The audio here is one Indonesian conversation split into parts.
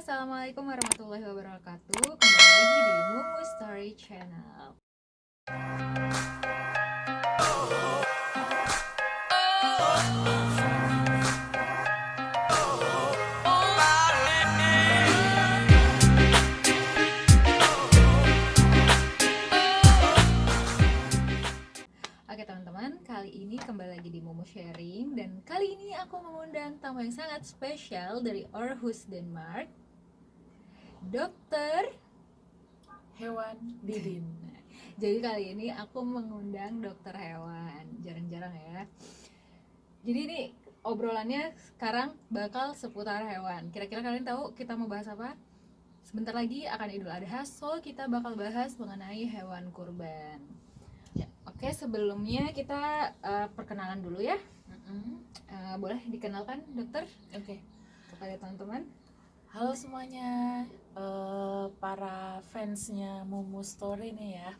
Assalamualaikum warahmatullahi wabarakatuh. Kembali lagi di Mumu Story Channel. Oke teman-teman, kali ini kembali lagi di Mumu Sharing. Dan kali ini aku mengundang tamu yang sangat spesial dari Aarhus, Denmark, Dokter Hewan Didin. Jadi kali ini aku mengundang dokter hewan. Jarang-jarang ya. Jadi ini obrolannya sekarang bakal seputar hewan. Kira-kira kalian tahu kita mau bahas apa? Sebentar lagi akan Idul Adha, so kita bakal bahas mengenai hewan kurban. Ya. Oke, sebelumnya kita perkenalan dulu ya. Boleh dikenalkan dokter Oke. kepada teman-teman? Halo semuanya, para fansnya Mumu Story nih ya.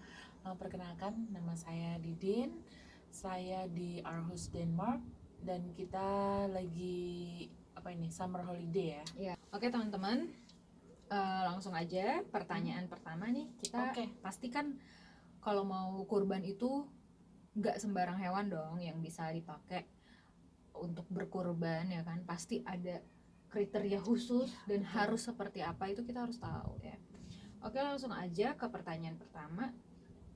Perkenalkan, nama saya Didin. Saya di Aarhus, Denmark, dan kita lagi summer holiday ya. Ya. Oke teman-teman, langsung aja pertanyaan pertama nih. Kita Oke. pastikan kalau mau kurban itu nggak sembarang hewan dong yang bisa dipakai untuk berkurban ya kan. Pasti ada kriteria khusus dan harus seperti apa, itu kita harus tahu ya. Oke, langsung aja ke pertanyaan pertama.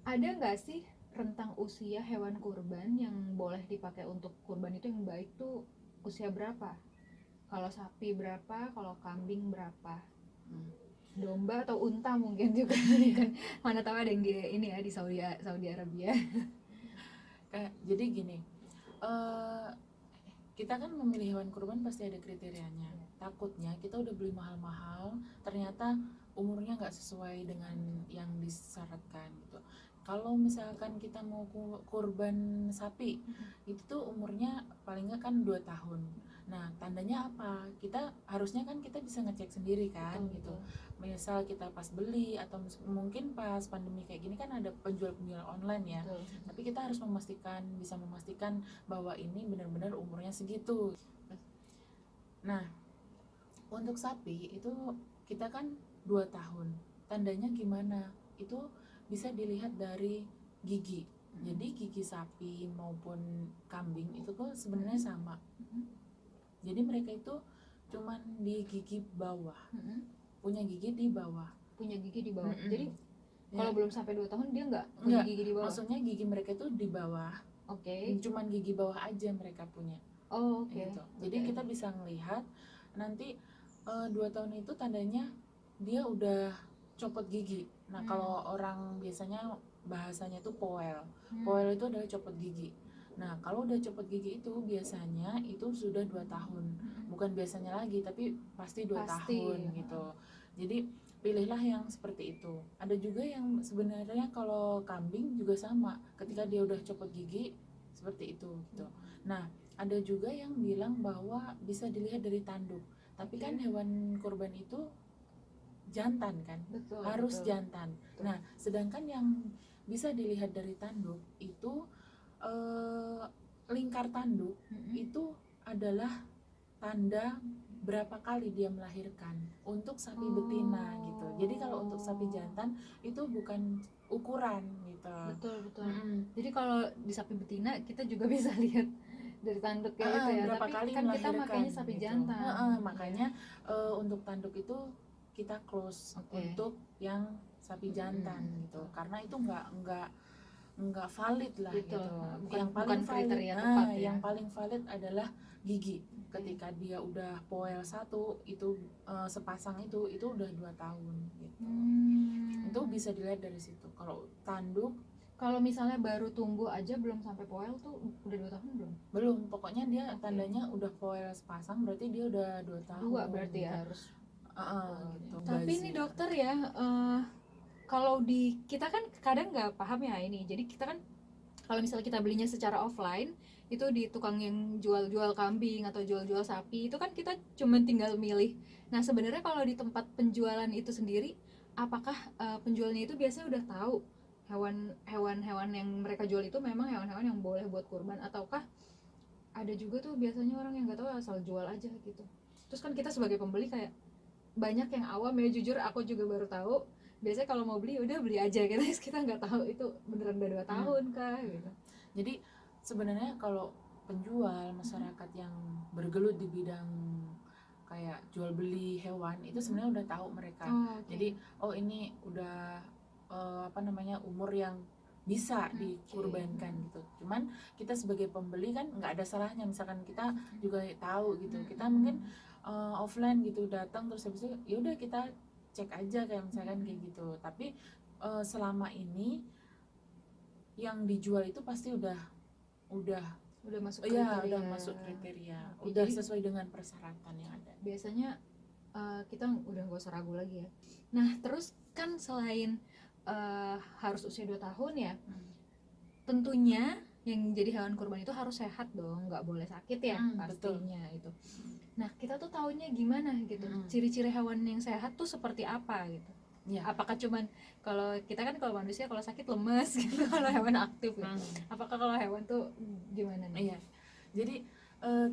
Ada nggak sih rentang usia hewan kurban yang boleh dipakai untuk kurban itu yang baik tuh usia berapa? Kalau sapi berapa, kalau kambing berapa? Domba atau unta mungkin juga kan, mana tahu ada yang di ini ya, di Saudi Arabia. Jadi gini, kita kan memilih hewan kurban pasti ada kriterianya. Takutnya kita udah beli mahal-mahal, ternyata umurnya nggak sesuai dengan yang disyaratkan gitu. Kalau misalkan kita mau kurban sapi, itu tuh umurnya paling nggak kan 2 tahun. Nah, tandanya apa? Kita harusnya kan kita bisa ngecek sendiri kan gitu. Misal kita pas beli atau mungkin pas pandemi kayak gini kan ada penjual-penjual online ya. Tapi kita harus bisa memastikan bahwa ini benar-benar umurnya segitu. Nah, untuk sapi itu kita kan 2 tahun. Tandanya gimana? Itu bisa dilihat dari gigi. Jadi gigi sapi maupun kambing itu kok sebenarnya sama. Jadi mereka itu cuman di gigi bawah. Punya gigi di bawah. Jadi kalau belum sampai 2 tahun dia nggak punya Enggak, gigi di bawah. maksudnya gigi mereka itu di bawah. Oke. Cuman gigi bawah aja mereka punya. Oh, oke. Gitu. Jadi kita bisa ngelihat nanti 2 tahun itu tandanya dia udah copot gigi. Nah, kalau orang biasanya bahasanya itu poel. Poel itu adalah copot gigi. Nah, kalau udah copot gigi itu biasanya itu sudah 2 tahun. Bukan biasanya lagi, tapi pasti 2 tahun gitu. Jadi pilihlah yang seperti itu. Ada juga yang sebenarnya kalau kambing juga sama. Ketika dia udah copot gigi seperti itu gitu. Nah, ada juga yang bilang bahwa bisa dilihat dari tanduk. Tapi kan hewan kurban itu jantan kan, harus jantan. Nah, sedangkan yang bisa dilihat dari tanduk itu lingkar tanduk itu adalah tanda berapa kali dia melahirkan untuk sapi betina gitu. Jadi kalau untuk sapi jantan itu bukan ukuran gitu. Betul. Jadi kalau di sapi betina kita juga bisa lihat dari tanduk kayak gitu ya. Berapa Tapi kali kan kita melahirkan makanya sapi gitu. jantan. Makanya untuk tanduk itu kita close untuk yang sapi jantan gitu. Karena itu nggak valid lah gitu. Yang paling valid tepat ya. Yang paling valid adalah gigi. Ketika dia udah poel 1 itu sepasang itu udah 2 tahun gitu. Itu bisa dilihat dari situ. Kalau tanduk, kalau misalnya baru tumbuh aja belum sampai poel tuh udah 2 tahun belum? Belum, pokoknya dia tandanya udah poel sepasang berarti dia udah 2 tahun. 2 berarti ya harus. Gitu. Tapi ini dokter ya, kalau di kita kan kadang nggak paham ya ini. Jadi kita kan kalau misalnya kita belinya secara offline itu di tukang yang jual-jual kambing atau jual-jual sapi itu kan kita cuma tinggal milih. Nah sebenarnya kalau di tempat penjualan itu sendiri, apakah penjualnya itu biasanya udah tahu hewan-hewan yang mereka jual itu memang hewan-hewan yang boleh buat kurban, ataukah ada juga tuh biasanya orang yang nggak tahu asal jual aja gitu. Terus kan kita sebagai pembeli kayak banyak yang awam ya, jujur aku juga baru tahu. Biasanya kalau mau beli udah beli aja gitu, kita nggak tahu itu beneran udah 2 tahun kah gitu. Jadi sebenarnya kalau penjual masyarakat yang bergelut di bidang kayak jual beli hewan itu sebenarnya udah tahu mereka. Jadi ini udah apa namanya umur yang bisa dikurbankan gitu. Cuman kita sebagai pembeli kan nggak ada salahnya, misalkan kita juga tahu gitu. Kita mungkin offline gitu datang terus habis itu ya udah kita cek aja kayak misalkan kayak gitu. Tapi selama ini yang dijual itu pasti udah masuk kriteria. udah masuk kriteria, Oke, udah jadi sesuai dengan persyaratan yang ada. biasanya kita udah gak usah ragu lagi ya. Nah terus kan selain harus usia 2 tahun ya, tentunya yang jadi hewan kurban itu harus sehat dong, nggak boleh sakit ya pastinya itu. Nah kita tuh taunya gimana gitu, ciri-ciri hewan yang sehat tuh seperti apa gitu ya? Apakah cuman kalau kita kan kalau manusia kalau sakit lemes gitu, kalau hewan aktif ya. Apakah kalau hewan tuh gimana nih? Iya, jadi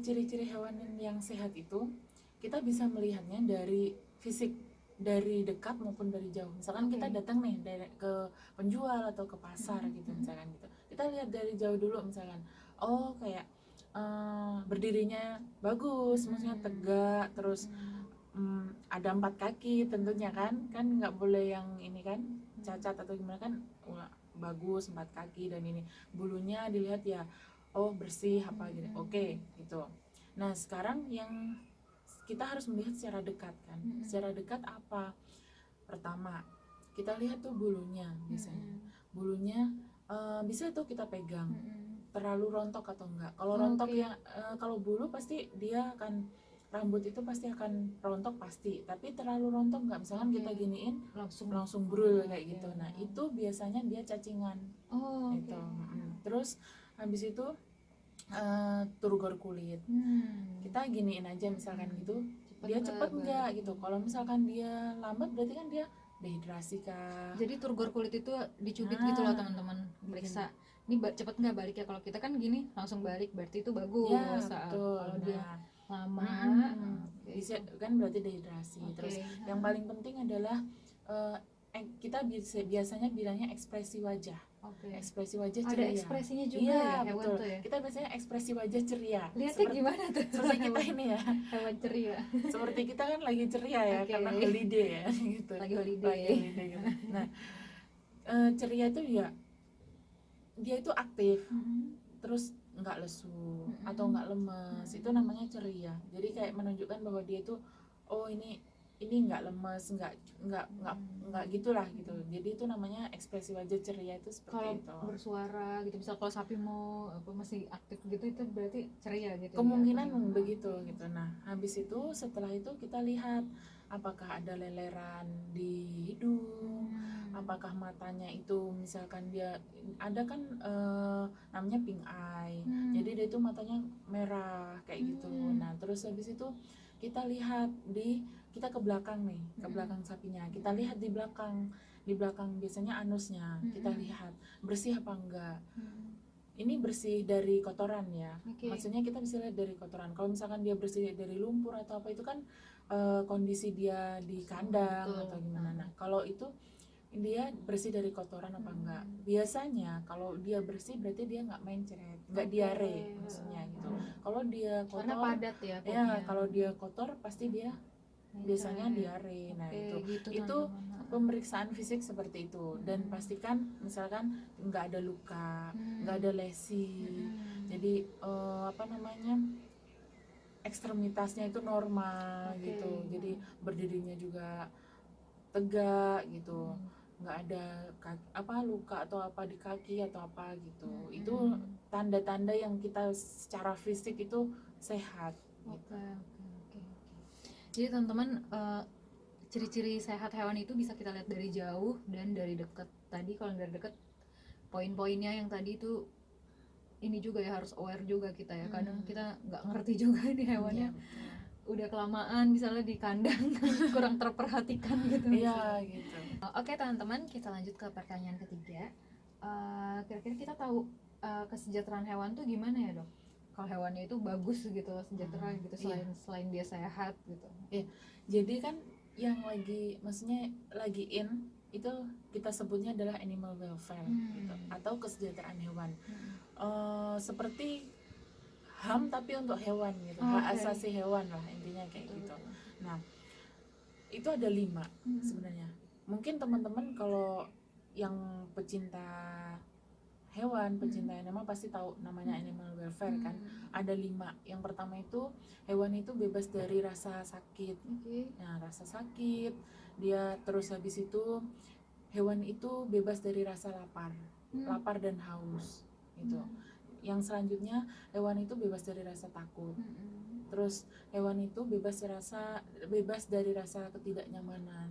ciri-ciri hewan yang sehat itu kita bisa melihatnya dari fisik, dari dekat maupun dari jauh. Misalkan kita datang nih dari ke penjual atau ke pasar gitu misalkan gitu, kita lihat dari jauh dulu misalkan, oh kayak berdirinya bagus, maksudnya tegak, terus ada 4 kaki tentunya kan nggak boleh yang ini kan cacat atau gimana kan, bagus 4 kaki dan ini bulunya dilihat ya, oh bersih apa gitu, oke gitu. Nah sekarang yang kita harus melihat secara dekat kan, secara dekat apa? Pertama kita lihat tuh bulunya, biasanya bulunya bisa tuh kita pegang, terlalu rontok atau enggak. Kalau rontok yang kalau bulu pasti dia akan, rambut itu pasti akan rontok pasti, tapi terlalu rontok enggak, misalkan kita giniin langsung brul kayak gitu. Nah itu biasanya dia cacingan gitu. Terus habis itu turgor kulit, kita giniin aja misalkan gitu, dia cepet enggak gitu. Kalau misalkan dia lambat berarti kan dia dehidrasi kah. Jadi turgor kulit itu dicubit gitu loh teman-teman, periksa ini cepet nggak baliknya. Kalau kita kan gini langsung balik berarti itu bagus ya, betul. Kalau dia lama bisa kan berarti dehidrasi. Terus yang paling penting adalah kita biasanya bilangnya ekspresi wajah. Ekspresi wajah ceria. Ada ekspresinya juga ya hewan betul. tuh ya. Kita biasanya ekspresi wajah ceria. Lihatnya gimana tuh? Seperti kita ini ya. Hewan ceria. Seperti kita kan lagi ceria ya karena holiday ya gitu. Lagi holiday gitu. Nah, ceria itu ya dia itu aktif. Terus nggak lesu atau nggak lemes, itu namanya ceria. Jadi kayak menunjukkan bahwa dia itu oh ini nggak lemes, nggak gitulah gitu. Jadi itu namanya ekspresi wajah ceria, itu seperti itu. Kalau bersuara gitu, misal kalau sapi mau masih aktif gitu, itu berarti ceria gitu. Kemungkinan begitu gitu. Nah habis itu setelah itu kita lihat apakah ada leleran di hidung, apakah matanya itu misalkan dia ada kan namanya pink eye, jadi dia itu matanya merah kayak gitu. Nah terus habis itu kita lihat kita ke belakang nih, ke belakang sapinya, kita lihat di belakang biasanya anusnya, kita lihat bersih apa enggak. Ini bersih dari kotoran ya, maksudnya kita bisa lihat dari kotoran. Kalau misalkan dia bersih dari lumpur atau apa itu kan kondisi dia di kandang atau gimana. Nah kalau itu dia bersih dari kotoran apa enggak. Biasanya kalau dia bersih berarti dia nggak mencret, nggak diare maksudnya gitu. Kalau dia kotor, karena padat ya. Kalau dia kotor pasti dia biasanya diare. Nah itu pemeriksaan fisik seperti itu. Dan pastikan misalkan nggak ada luka, nggak ada lesi. Jadi ekstremitasnya itu normal gitu. Jadi berdirinya juga tegak gitu, nggak ada luka atau apa di kaki atau apa gitu. Itu tanda-tanda yang kita secara fisik itu sehat gitu. Jadi teman-teman, ciri-ciri sehat hewan itu bisa kita lihat dari jauh dan dari dekat. Tadi kalau dari dekat poin-poinnya yang tadi itu ini juga ya, harus aware juga kita ya. Kadang kita nggak ngerti juga nih hewannya udah kelamaan misalnya di kandang kurang terperhatikan gitu. Iya gitu. Oke teman-teman, kita lanjut ke pertanyaan ketiga. Kira-kira kita tahu kesejahteraan hewan tuh gimana ya dok? Kalau hewannya itu bagus gitu, sejahtera gitu, selain dia sehat gitu. Jadi kan yang lagi, maksudnya lagi in itu kita sebutnya adalah animal welfare gitu, atau kesejahteraan hewan. Seperti HAM tapi untuk hewan gitu, hak asasi hewan lah intinya kayak gitu. Nah itu ada 5 sebenarnya. Mungkin teman-teman kalau yang pecinta hewan, pecinta animal pasti tahu namanya animal welfare kan. Ada 5. Yang pertama itu hewan itu bebas dari rasa sakit. Nah rasa sakit dia, terus habis itu hewan itu bebas dari rasa lapar dan haus gitu. Yang selanjutnya hewan itu bebas dari rasa takut. Terus hewan itu bebas dari rasa ketidaknyamanan.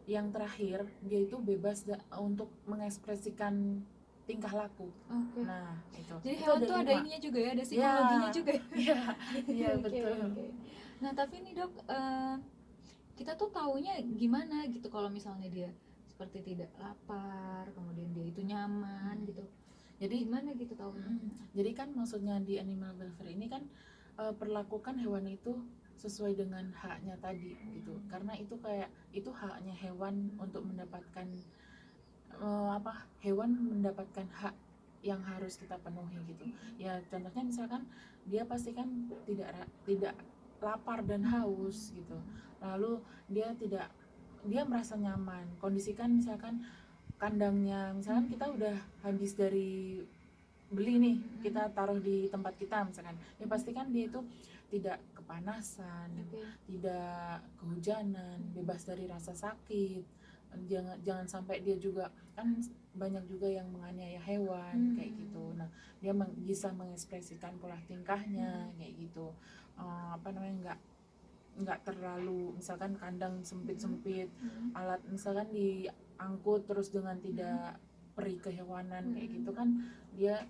Yang terakhir dia itu bebas untuk mengekspresikan tingkah laku. Nah itu. Jadi itu hewan tuh ada ininya juga ya, ada psikologinya juga. Iya betul. Nah tapi nih dok, kita tuh taunya gimana gitu kalau misalnya dia seperti tidak lapar, kemudian dia itu nyaman gitu. Jadi gimana gitu taunya? Jadi kan maksudnya di animal welfare ini kan perlakukan hewan itu sesuai dengan haknya tadi gitu. Karena itu kayak itu haknya hewan untuk mendapatkan hewan mendapatkan hak yang harus kita penuhi gitu. Ya contohnya misalkan dia pasti kan tidak lapar dan haus gitu. Lalu dia merasa nyaman. Kondisikan misalkan kandangnya, misalkan kita udah habis dari beli nih, kita taruh di tempat kita misalkan, ya pastikan dia itu tidak kepanasan, tidak kehujanan, bebas dari rasa sakit. Jangan sampai dia juga, kan banyak juga yang menganiaya hewan kayak gitu. Nah dia bisa mengekspresikan pola tingkahnya kayak gitu. Nggak terlalu misalkan kandang sempit alat misalkan diangkut terus dengan tidak peri kehewanan kayak gitu kan, dia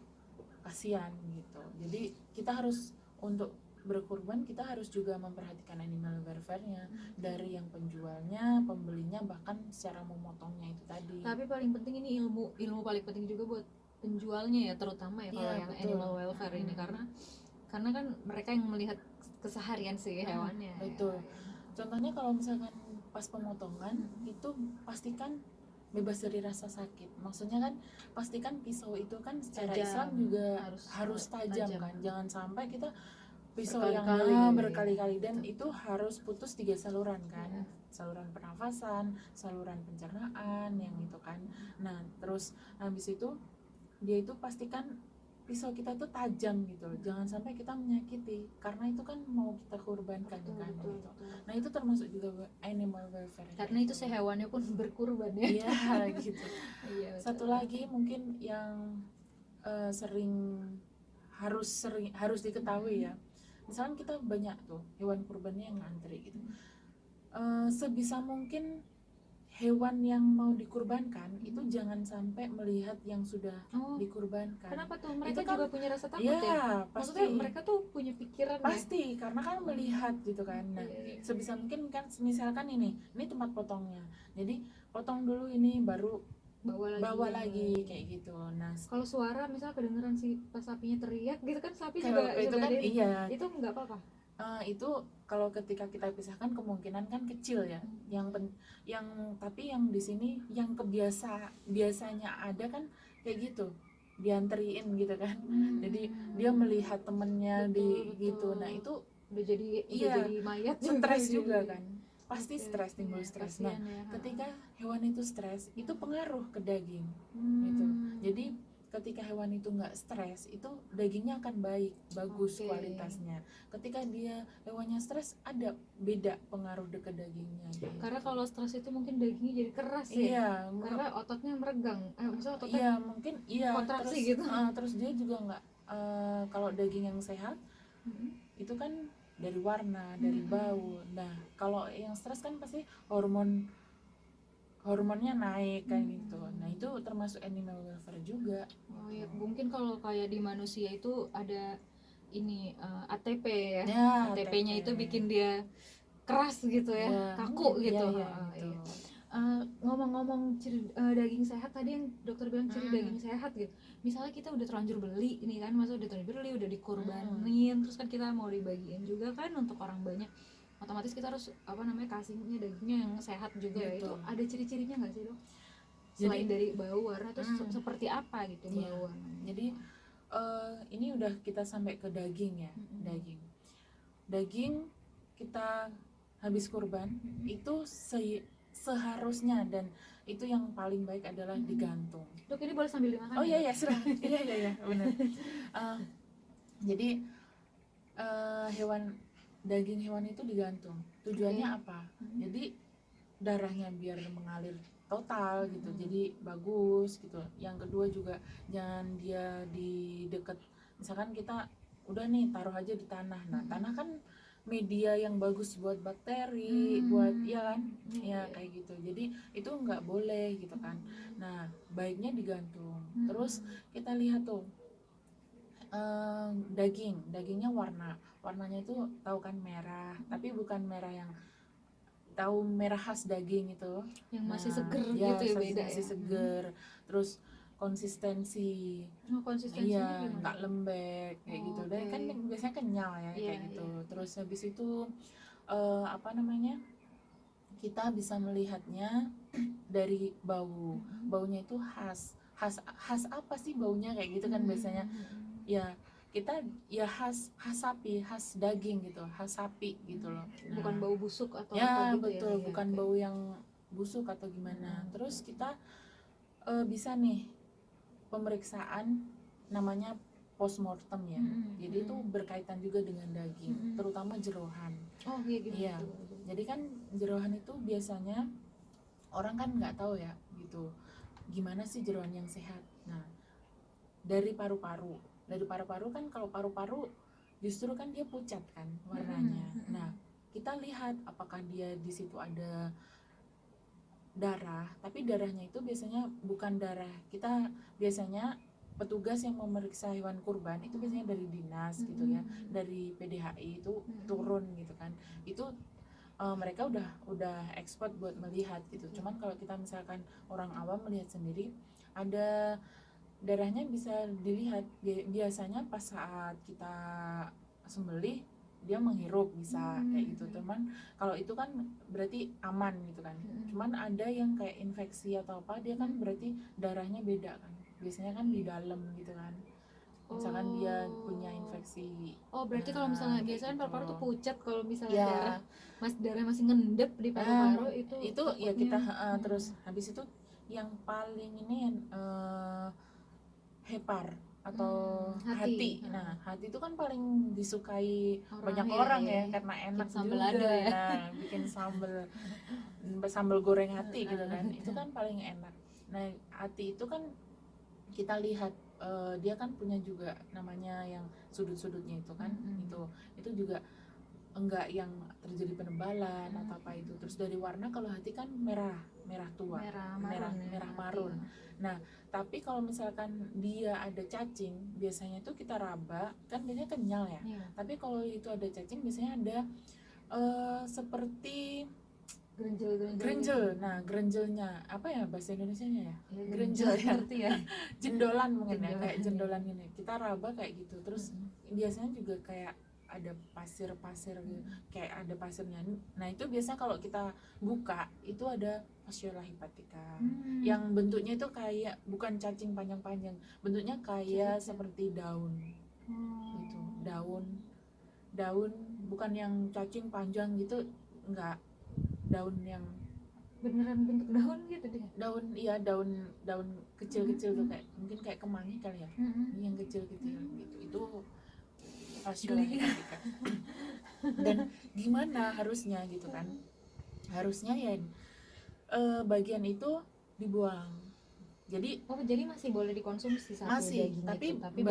kasihan gitu. Jadi kita harus, untuk berkurban kita harus juga memperhatikan animal welfare-nya, dari yang penjualnya, pembelinya, bahkan secara memotongnya itu tadi. Tapi paling penting ini ilmu paling penting juga buat penjualnya ya, terutama ya kalau yang animal welfare ini, karena kan mereka yang melihat keseharian si hewannya. Betul. Contohnya kalau misalkan pas pemotongan itu pastikan bebas dari rasa sakit. Maksudnya kan pastikan pisau itu kan secara Islam juga harus tajam kan. Jangan sampai kita pisau yang berkali-kali dan itu harus putus 3 saluran kan. Saluran pernafasan, saluran pencernaan yang itu kan. Nah, terus habis itu dia itu pastikan pisau kita tuh tajam gitu, jangan sampai kita menyakiti, karena itu kan mau kita korbankan kan gitu. Nah itu termasuk juga animal welfare, karena itu si hewannya pun berkurban ya. Iya gitu. Satu lagi mungkin yang harus diketahui ya, misalkan kita banyak tuh hewan kurbannya yang ngantri gitu, sebisa mungkin hewan yang mau dikurbankan itu jangan sampai melihat yang sudah dikurbankan. Kenapa tuh? Mereka itu kan juga punya rasa takut ya? Pasti. Maksudnya mereka tuh punya pikiran pasti ya? Karena kan melihat gitu kan. Nah, sebisa mungkin kan misalkan ini tempat potongnya. Jadi potong dulu ini baru bawa lagi kayak gitu. Nah, kalau suara misalnya kedengeran si pas sapinya teriak gitu kan, sapi juga itu kan itu nggak apa-apa. Itu kalau ketika kita pisahkan kemungkinan kan kecil ya. Tapi yang di sini yang biasanya ada kan kayak gitu, dianteriin gitu kan. Jadi dia melihat temennya gitu. Nah itu udah jadi mayat, stres juga kan. Pasti stres, timbul stres. Nah ketika hewan itu stres itu pengaruh ke daging gitu. Jadi ketika hewan itu nggak stres, itu dagingnya akan bagus kualitasnya. Ketika hewannya stres, ada beda pengaruh ke dagingnya gitu. Karena kalau stres itu mungkin dagingnya jadi keras karena ototnya meregang, maksudnya ototnya mungkin kontraksi terus, gitu. Terus dia juga nggak, kalau daging yang sehat itu kan dari warna, dari bau. Nah kalau yang stres kan pasti hormonnya naik kayak gitu. Nah itu termasuk animal welfare juga. Ya mungkin kalau kayak di manusia itu ada ini ATP ya, ATP-nya itu bikin dia keras gitu ya, kaku gitu. Ngomong-ngomong daging sehat tadi yang dokter bilang ciri daging sehat gitu, misalnya kita udah terlanjur beli ini kan, udah dikurbanin, terus kan kita mau dibagiin juga kan untuk orang banyak. otomatis kita harus kasihnya dagingnya yang sehat juga ya. Itu Betul. ada ciri-cirinya nggak sih dok? Jadi Selain dari bau, warna, terus seperti apa gitu Iya. bau warna? Jadi ini udah kita sampai ke daging ya. Daging kita habis kurban itu seharusnya, dan itu yang paling baik adalah digantung. Dok, ini boleh sambil dimakan? Oh iya sudah. Iya benar. Jadi daging hewan itu digantung. Tujuannya apa? Jadi darahnya biar mengalir total gitu, jadi bagus gitu. Yang kedua juga jangan dia di dekat, misalkan kita udah nih taruh aja di tanah. Nah tanah kan media yang bagus buat bakteri, buat ya kan, ya kayak gitu. Jadi itu nggak boleh gitu kan. Nah baiknya digantung. Terus kita lihat tuh dagingnya warnanya itu tahu kan merah, tapi bukan merah yang tahu merah khas daging itu yang masih seger ya, gitu ya, beda masih ya. seger. Terus konsistensinya Konsistensinya nggak lembek kayak gitu. Dan kan biasanya kenyal ya kayak gitu. Terus habis itu kita bisa melihatnya dari baunya itu khas apa sih baunya kayak gitu kan biasanya ya. Kita ya khas sapi, khas daging gitu, khas sapi gitu loh. Nah, bukan bau busuk atau ya apa gitu betul, ya, bukan bau yang busuk atau gimana. Terus kita bisa nih pemeriksaan namanya postmortem ya. Jadi itu berkaitan juga dengan daging, terutama jerohan. Iya. Jadi kan jerohan itu biasanya orang kan nggak tahu ya gitu, gimana sih jerohan yang sehat. Nah dari paru-paru kan, kalau paru-paru justru kan dia pucat kan warnanya. Nah kita lihat apakah dia di situ ada darah, tapi darahnya itu biasanya bukan darah kita. Biasanya petugas yang memeriksa hewan kurban itu biasanya dari dinas gitu ya, dari PDHI itu turun gitu kan. Itu mereka udah expert buat melihat gitu. Cuman kalau kita misalkan orang awam melihat sendiri, ada darahnya bisa dilihat biasanya pas saat kita sembelih dia menghirup bisa kayak gitu. Cuman kalau itu kan berarti aman gitu kan. Cuman ada yang kayak infeksi atau apa, dia kan berarti darahnya beda kan, biasanya kan di dalam gitu kan. Misalkan dia punya infeksi. Berarti kalau misalnya biasanya gitu. paru-paru tuh pucat, kalau misalnya darah masih ngendep di paru-paru itu ya kita terus habis itu yang paling ini hepar atau hati. Nah hati itu kan paling disukai banyak orang ya, karena enak juga ya. Nah bikin sambal goreng hati gitu kan, itu kan paling enak. Nah hati itu kan kita lihat dia kan punya juga namanya yang sudut-sudutnya itu kan, itu juga enggak yang terjadi penebalan atau apa itu. Terus dari warna, kalau hati kan merah tua, merah marun. Nah tapi kalau misalkan dia ada cacing, biasanya itu kita raba kan biasanya kenyal ya. Tapi kalau itu ada cacing biasanya ada seperti grenjel. Nah grenjelnya apa ya bahasa Indonesianya ya? Grenjel ya. Jendolan mungkin ya, kayak jendolan ini kita raba kayak gitu. Terus biasanya juga kayak ada pasir gitu, kayak ada pasirnya. Nah itu biasanya kalau kita buka itu ada Fasciola hepatica yang bentuknya itu kayak bukan cacing panjang-panjang, bentuknya kayak seperti daun gitu. Daun bukan yang cacing panjang gitu, enggak, daun yang beneran bentuk daun gitu deh. Daun kecil-kecil tuh, kayak mungkin kayak kemangi kali ya. Yang kecil-kecil gitu. Itu Fasciola hepatica. Dan gimana harusnya gitu kan? Harusnya ya bagian itu dibuang. Jadi jadi masih boleh dikonsumsi satu daging tapi itu, tapi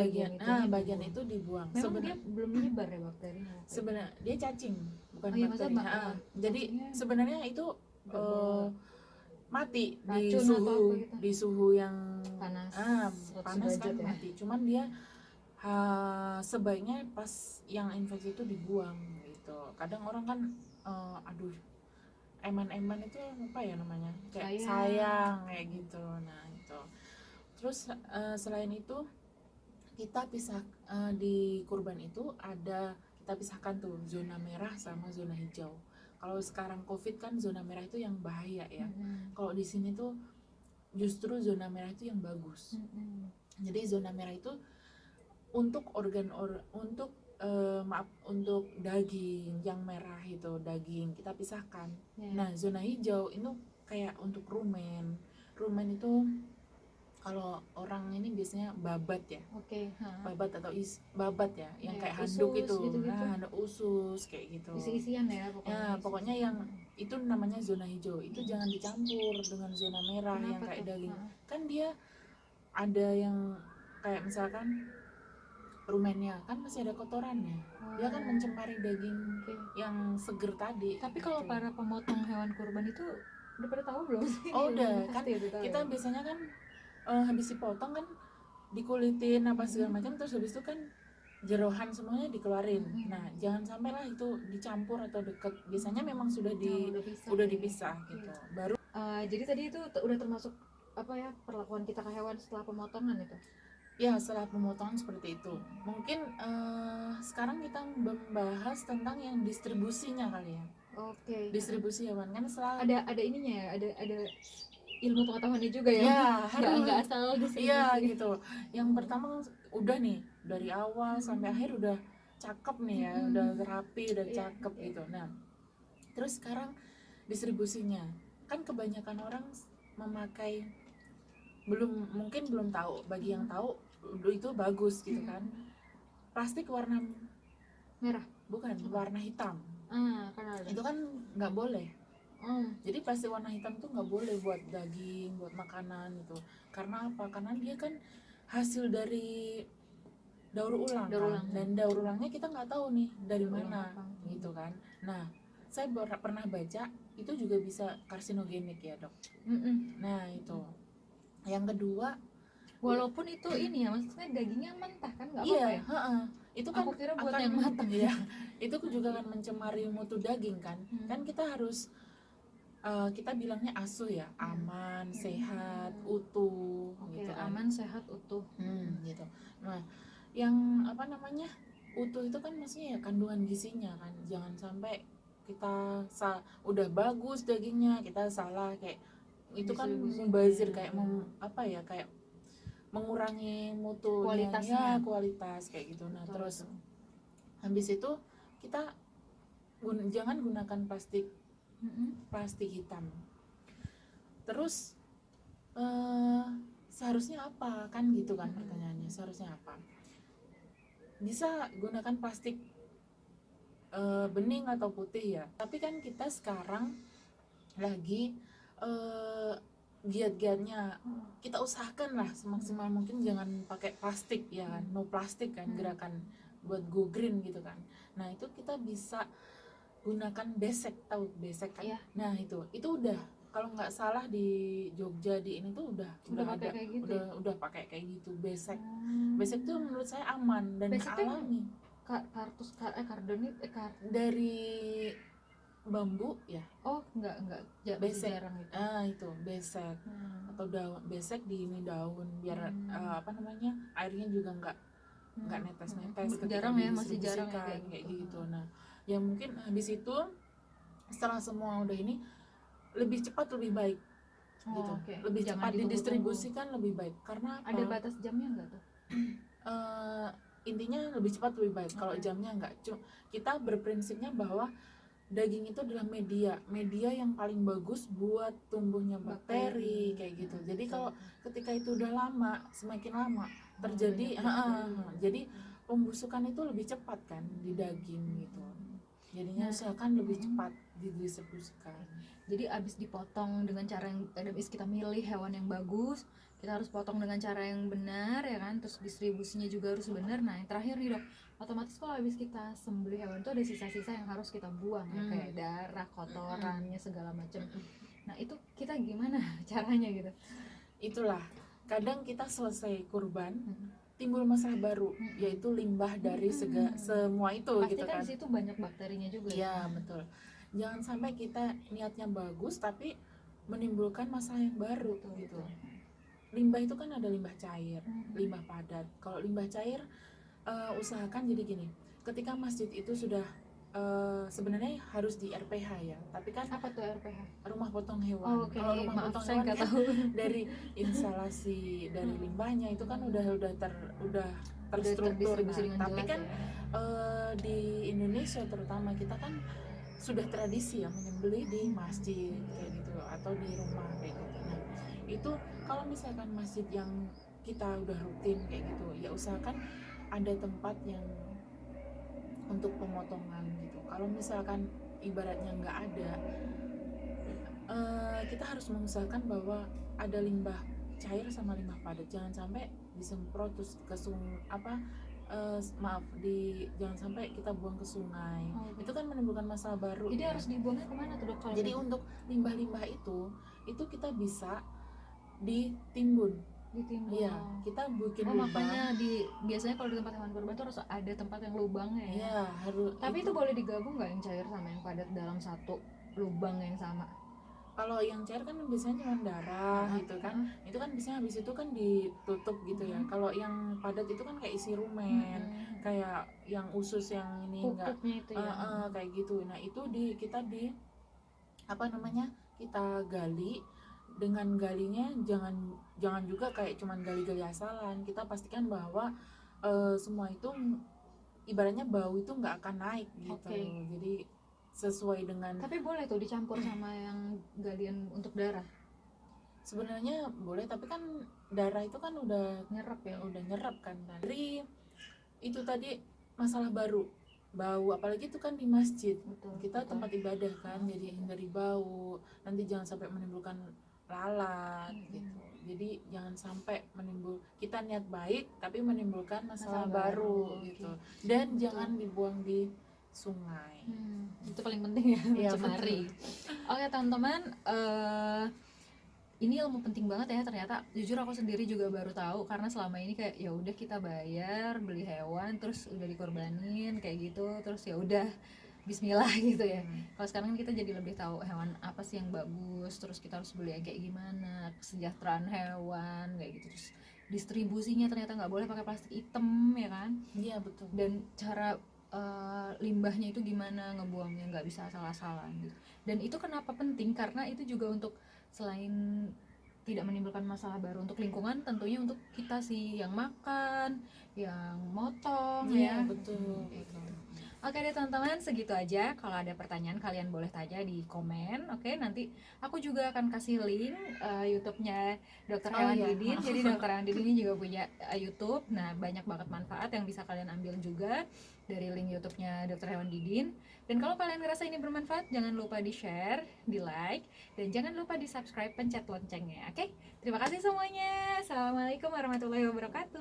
bagian itu dibuang. Sebenarnya dia belum menyebar ya bakterinya. Sebenarnya dia cacing, bukan bakteri. Jadi sebenarnya itu mati di suhu yang panas kan mati. Cuman dia sebaiknya pas yang infeksi itu dibuang gitu. Kadang orang kan eman-eman itu apa ya namanya, kayak sayang kayak gitu. Nah itu terus selain itu kita pisah di kurban itu ada kita pisahkan tuh zona merah sama zona hijau. Kalau sekarang COVID kan zona merah itu yang bahaya ya. Kalau di sini tuh justru zona merah itu yang bagus. Jadi zona merah itu untuk untuk untuk daging yang merah itu, daging kita pisahkan. Nah, zona hijau itu kayak untuk rumen. Rumen itu kalau orang ini biasanya babat ya. Babat atau babat ya, yang kayak handuk usus itu. gitu-gitu. Nah, handuk usus kayak gitu. Isi-isian ya pokoknya. Ya, pokoknya yang itu namanya zona hijau. Itu jangan dicampur dengan zona merah. Kenapa yang kayak tuh? Daging. Kan dia ada yang kayak misalkan rumennya kan masih ada kotorannya. Dia kan mencemari daging yang seger tadi. Tapi kalau gitu. para pemotong hewan kurban itu udah pada tahu belum sih? Oh udah kan, kita ya? Biasanya kan habis dipotong kan dikulitin apa segala macam, terus habis itu kan jerohan semuanya dikeluarin. Nah, jangan sampai lah itu dicampur atau deket. Biasanya memang sudah udah dipisah gitu. Baru jadi tadi itu udah termasuk apa ya, perlakuan kita ke hewan setelah pemotongan itu? Ya, setelah pemotongan seperti itu. Mungkin sekarang kita membahas tentang yang distribusinya kali ya. Distribusi hewan kan selalu ada ininya ya, ada ilmu pengetahuannya juga ya. Nggak asal distribusi. Iya gitu. Yang pertama udah nih dari awal sampai akhir udah cakep nih ya, udah rapi, udah cakep gitu. Nah, terus sekarang distribusinya kan kebanyakan orang memakai, mungkin belum tahu. Bagi yang tahu itu bagus gitu kan, plastik warna merah, bukan warna hitam. Itu kan nggak boleh. Jadi plastik warna hitam tuh nggak boleh buat daging, buat makanan gitu. Karena apa? Karena dia kan hasil dari daur ulang. Dan daur ulangnya kita nggak tahu nih dari mana gitu kan. Nah, saya pernah baca itu juga bisa karsinogenik ya dok. Nah itu. Yang kedua, walaupun itu ini ya, maksudnya dagingnya mentah kan nggak apa-apa ya? Itu kan aku kira buat akan yang matang ya. Itu juga akan mencemari mutu daging kan. Kan kita harus kita bilangnya ASU ya, aman, sehat, utuh gitu kan. Aman, sehat, utuh. Gitu. Nah, yang apa namanya? Utuh itu kan maksudnya ya kandungan gizinya kan. Jangan sampai kita udah bagus dagingnya, kita salah kayak itu kan membazir, kayak kayak mengurangi mutu kualitas kayak gitu. Nah, terus habis itu kita jangan gunakan plastik hitam. Terus seharusnya apa kan gitu kan pertanyaannya, seharusnya apa? Bisa gunakan plastik bening atau putih ya. Tapi kan kita sekarang lagi giat-giatnya kita usahakan lah semaksimal mungkin jangan pakai plastik ya, no plastik kan, gerakan buat go green gitu kan. Nah, itu kita bisa gunakan besek, tahu besek kan? Nah, itu udah, kalau nggak salah di Jogja di ini tuh udah ada, kayak gitu, udah pakai kayak gitu besek. Besek tuh menurut saya aman dan alami. Kardon dari bambu ya? Enggak besek. Jarang itu. Itu besek. Atau daun besek di ini daun biar airnya juga nggak netes-netes. Jarang ya, masih jarang ya kayak gitu. Nah, ya mungkin habis itu setelah semua udah ini lebih cepat lebih baik gitu. Lebih cepat didistribusikan lebih baik. Karena apa? Ada batas jamnya nggak tuh? Intinya lebih cepat lebih baik. Kalau jamnya nggak, kita berprinsipnya bahwa daging itu adalah media yang paling bagus buat tumbuhnya bakteri kayak gitu. Jadi kalau ketika itu udah lama, semakin lama terjadi jadi pembusukan itu lebih cepat kan di daging gitu. Jadinya usahakan lebih cepat didistribusikan. Jadi abis dipotong dengan cara yang kita milih hewan yang bagus, kita harus potong dengan cara yang benar ya kan, terus distribusinya juga harus benar. Nah, yang terakhir nih dok, otomatis kalau habis kita sembelih hewan itu ada sisa-sisa yang harus kita buang ya, kayak darah, kotorannya segala macam. Nah, itu kita gimana caranya gitu? Itulah, kadang kita selesai kurban timbul masalah baru, yaitu limbah dari semua itu. Pasti gitu kan di situ banyak bakterinya juga. Iya, betul. Jangan sampai kita niatnya bagus tapi menimbulkan masalah yang baru gitu. Limbah itu kan ada limbah cair, limbah padat. Kalau limbah cair usahakan jadi gini, ketika masjid itu sudah sebenarnya harus di RPH ya, tapi kan Apa tuh RPH? rumah potong hewan. Oke, Kalau rumah maaf potong saya hewan nggak kan tahu. dari instalasi dari limbahnya itu kan udah terstruktur. terdistribusi dengan Tapi jelas kan ya. di Indonesia terutama kita kan sudah tradisi ya menyembelih di masjid kayak gitu atau di rumah kayak gitu. Nah, itu kalau misalkan masjid yang kita udah rutin kayak gitu, ya usahakan ada tempat yang untuk pemotongan gitu. Kalau misalkan ibaratnya nggak ada, kita harus mengusahakan bahwa ada limbah cair sama limbah padat. Jangan sampai disemprot terus ke jangan sampai kita buang ke sungai. Oke. Itu kan menimbulkan masalah baru. Jadi ya. harus dibuangnya kemana tuh dok? Kalau Jadi gitu? untuk limbah-limbah itu kita bisa ditimbun. ditimbun. Iya, kita bikin Oh, lubang. makanya biasanya kalau di tempat hewan kurban tuh harus ada tempat yang lubangnya ya. Iya, harus. Tapi itu boleh digabung nggak yang cair sama yang padat dalam satu lubang yang sama? Kalau yang cair kan biasanya cuma darah gitu kan. Itu kan biasanya habis itu kan ditutup gitu ya. Kalau yang padat itu kan kayak isi rumen, kayak yang usus yang ini enggak Pupuknya itu ya. kayak gitu. Nah, itu kita kita gali. Dengan galinya jangan juga kayak cuman gali-gali asalan. Kita pastikan bahwa semua itu ibaratnya bau itu nggak akan naik gitu. Oke. Jadi sesuai dengan. Tapi boleh tuh dicampur sama yang galian untuk darah. Sebenarnya boleh, tapi kan darah itu kan udah Nyerap ya. udah nyerap kan. Dari itu tadi masalah baru bau, apalagi itu kan di masjid. Betul. Kita tempat ibadah kan, jadi hindari bau. Nanti jangan sampai menimbulkan lalat gitu. Jadi jangan sampai kita niat baik tapi menimbulkan masalah baru gitu. Dan jangan dibuang di sungai. Itu paling penting ya, Iya, mencemari. Oke teman-teman, ini ilmu penting banget ya ternyata. Jujur aku sendiri juga baru tahu, karena selama ini kayak ya udah kita bayar beli hewan terus udah dikorbanin kayak gitu, terus ya udah Bismillah gitu ya. Kalau sekarang kita jadi lebih tahu hewan apa sih yang bagus, terus kita harus beli yang kayak gimana, kesejahteraan hewan kayak gitu. Terus distribusinya ternyata nggak boleh pakai plastik hitam ya kan. Iya betul. Dan cara limbahnya itu gimana ngebuangnya, nggak bisa asal-asalan gitu. Dan itu kenapa penting, karena itu juga untuk selain tidak menimbulkan masalah baru untuk lingkungan, tentunya untuk kita sih yang makan, yang motong ya. Betul. Oke deh teman-teman, segitu aja. Kalau ada pertanyaan kalian boleh tanya di komen. Oke, nanti aku juga akan kasih link YouTube-nya Dr. Hewan Didin. Jadi Dr. Hewan Didin ini juga punya YouTube. Nah, banyak banget manfaat yang bisa kalian ambil juga dari link YouTube-nya Dr. Hewan Didin. Dan kalau kalian ngerasa ini bermanfaat, jangan lupa di-share, di-like, dan jangan lupa di-subscribe, pencet loncengnya. Oke? Terima kasih semuanya. Assalamualaikum warahmatullahi wabarakatuh.